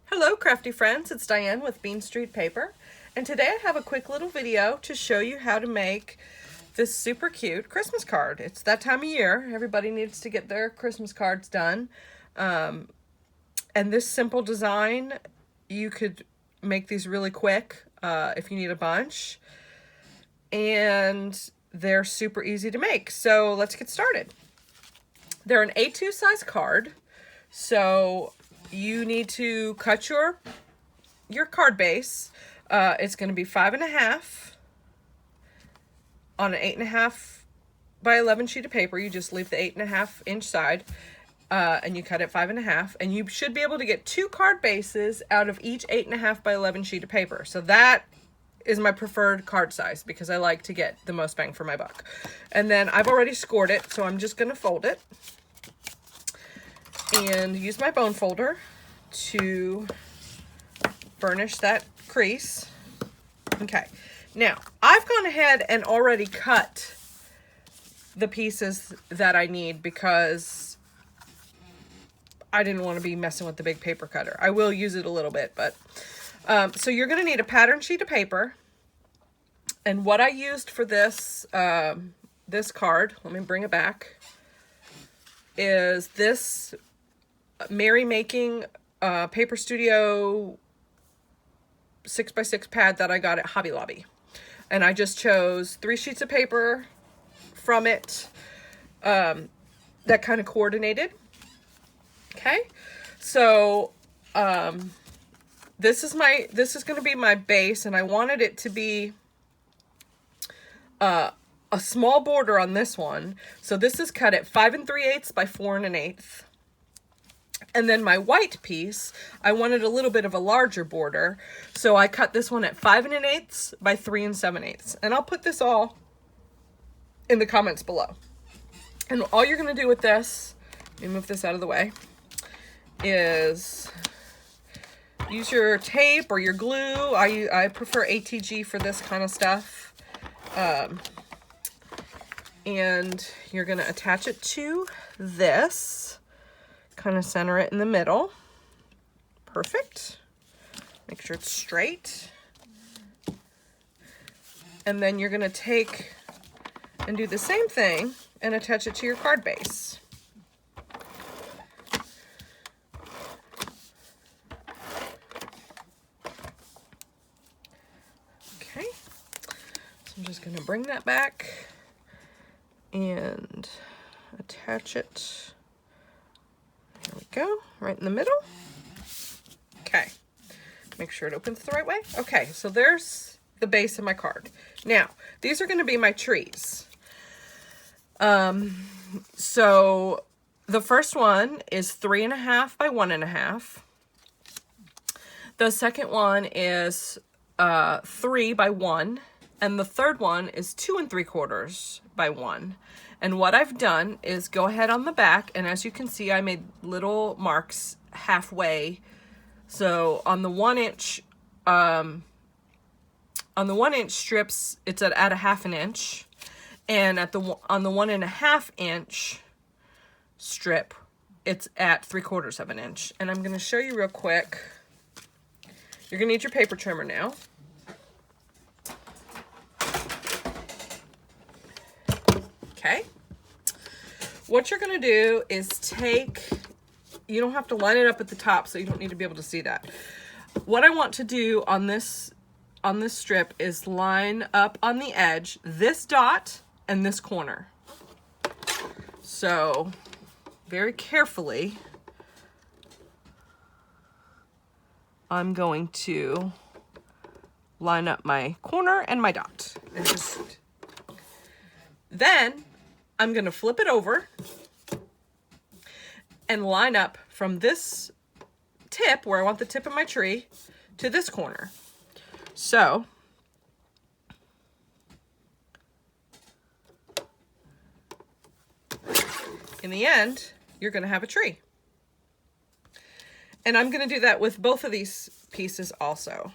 Hello crafty friends, it's Diane with Bean Street Paper, and today I have a quick little video to show you how to make this super cute Christmas card. It's that time of year, everybody needs to get their Christmas cards done, and this simple design, you could make these really quick if you need a bunch, and they're super easy to make. So let's get started. They're an A2 size card, so you need to cut your card base. It's going to be 5.5 on an 8.5 by 11 sheet of paper. You just leave the 8.5 inch side, and you cut it 5.5, and you should be able to get 2 card bases out of each 8.5 by 11 sheet of paper. So that is my preferred card size because I like to get the most bang for my buck. And then I've already scored it, so I'm just going to fold it and use my bone folder to burnish that crease. Okay, now I've gone ahead and already cut the pieces that I need because I didn't want to be messing with the big paper cutter. I will use it a little bit, but so you're going to need a pattern sheet of paper. And what I used for this this card, let me bring it back, is this Mary Making Paper Studio 6x6 pad that I got at Hobby Lobby. And I just chose 3 sheets of paper from it that kind of coordinated. Okay, so this is going to be my base, and I wanted it to be a small border on this one. So this is cut at 5 3/8 by 4 1/8. And then my white piece, I wanted a little bit of a larger border, so I cut this one at 5 1/8 by 3 7/8. And I'll put this all in the comments below. And all you're going to do with this, let me move this out of the way, is use your tape or your glue. I prefer ATG for this kind of stuff. And you're going to attach it to this. Kind of center it in the middle. Perfect. Make sure it's straight. And then you're going to take and do the same thing and attach it to your card base. Okay. So I'm just going to bring that back and attach it. There we go, right in the middle. Okay, make sure it opens the right way. Okay, so there's the base of my card. Now, these are going to be my trees. So the first one is 3.5 by 1.5. The second one is 3 by 1, and the third one is 2 3/4 by 1. And what I've done is go ahead on the back, and as you can see, I made little marks halfway. So on the 1 inch, on the 1 inch strips, it's at 1/2 inch, and on the 1.5 inch strip, it's at 3/4 inch. And I'm going to show you real quick. You're going to need your paper trimmer now. Okay. What you're going to do is you don't have to line it up at the top, so you don't need to be able to see that. What I want to do on this strip is line up on the edge this dot and this corner. So very carefully, I'm going to line up my corner and my dot. And then I'm going to flip it over and line up from this tip, where I want the tip of my tree, to this corner. So in the end, you're going to have a tree. And I'm going to do that with both of these pieces also.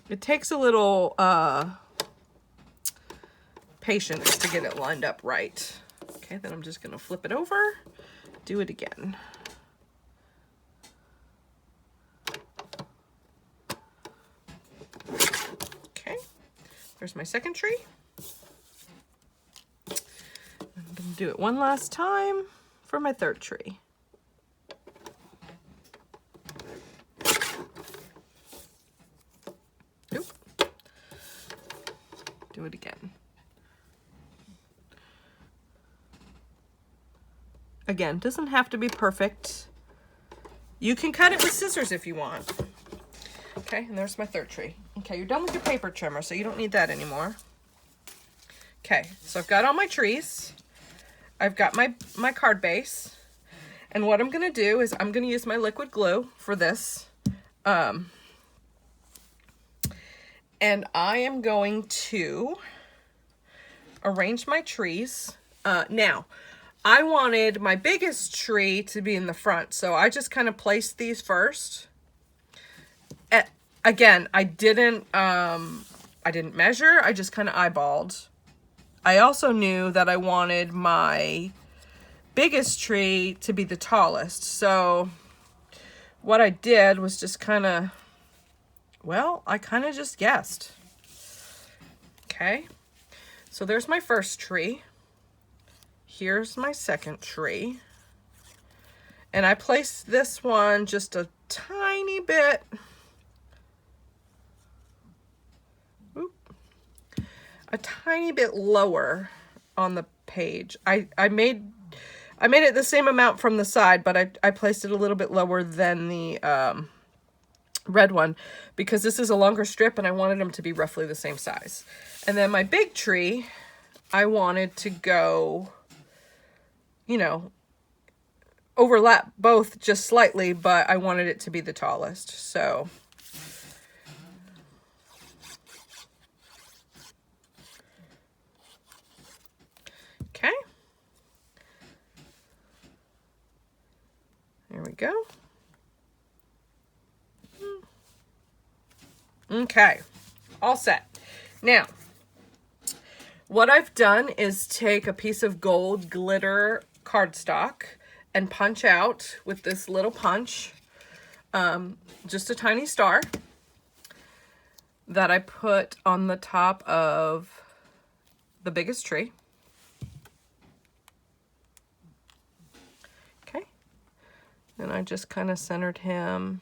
It takes a little patience to get it lined up right. Okay, then I'm just going to flip it over do it again. Okay, there's my second tree. I'm going to do it one last time for my third tree. Oop. Do it again. Again, doesn't have to be perfect. You can cut it with scissors if you want. Okay, and there's my third tree. Okay, you're done with your paper trimmer, so you don't need that anymore. Okay, so I've got all my trees. I've got my card base. And what I'm going to do is I'm going to use my liquid glue for this. And I am going to arrange my trees. Now, I wanted my biggest tree to be in the front, so I just kind of placed these first. Again, I didn't measure, I just kind of eyeballed. I also knew that I wanted my biggest tree to be the tallest, so what I did was just kind of, well, I kind of just guessed. Okay, so there's my first tree. Here's my second tree. And I placed this one just a tiny bit, a tiny bit lower on the page. I made it the same amount from the side, but I placed it a little bit lower than the red one because this is a longer strip and I wanted them to be roughly the same size. And then my big tree, I wanted to go, you know, overlap both just slightly, but I wanted it to be the tallest. So okay. There we go. Okay. All set. Now, what I've done is take a piece of gold glitter cardstock and punch out with this little punch, just a tiny star that I put on the top of the biggest tree. Okay. And I just kind of centered him.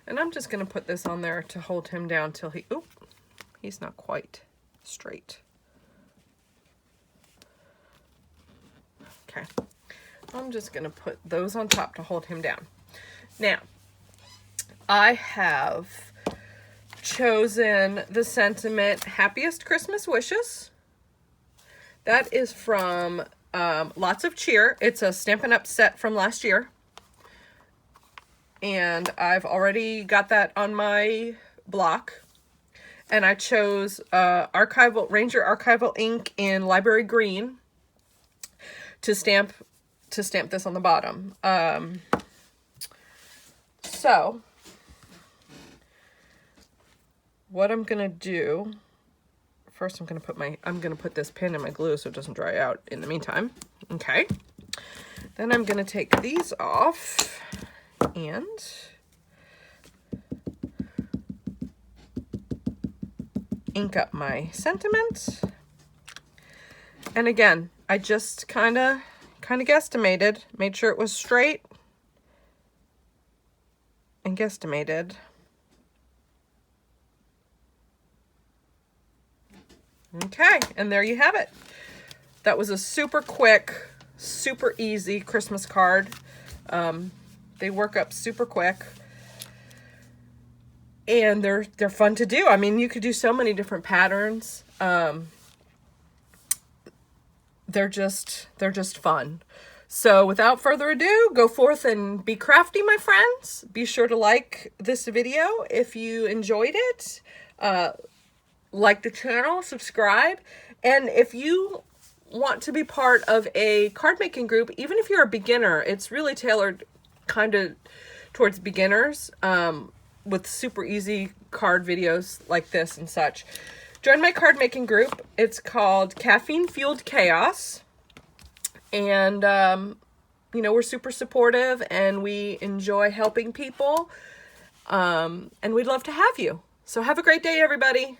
And I'm just going to put this on there to hold him down till he's not quite straight. Okay, I'm just going to put those on top to hold him down. Now, I have chosen the sentiment Happiest Christmas Wishes. That is from Lots of Cheer. It's a Stampin' Up! Set from last year. And I've already got that on my block. And I chose Ranger Archival ink in Library Green to stamp this on the bottom. So what I'm gonna do first, I'm gonna put this pin in my glue so it doesn't dry out in the meantime. Okay. Then I'm gonna take these off and ink up my sentiment. And again, I just kind of guesstimated, made sure it was straight, and guesstimated. Okay, and there you have it. That was a super quick, super easy Christmas card. They work up super quick. And they're fun to do. I mean, you could do so many different patterns. They're just fun. So without further ado, go forth and be crafty, my friends. Be sure to like this video if you enjoyed it. Like the channel, subscribe. And if you want to be part of a card making group, even if you're a beginner, it's really tailored kind of towards beginners, with super easy card videos like this and such. Join my card making group. It's called Caffeine Fueled Chaos. And you know, we're super supportive and we enjoy helping people. And we'd love to have you. So have a great day, everybody.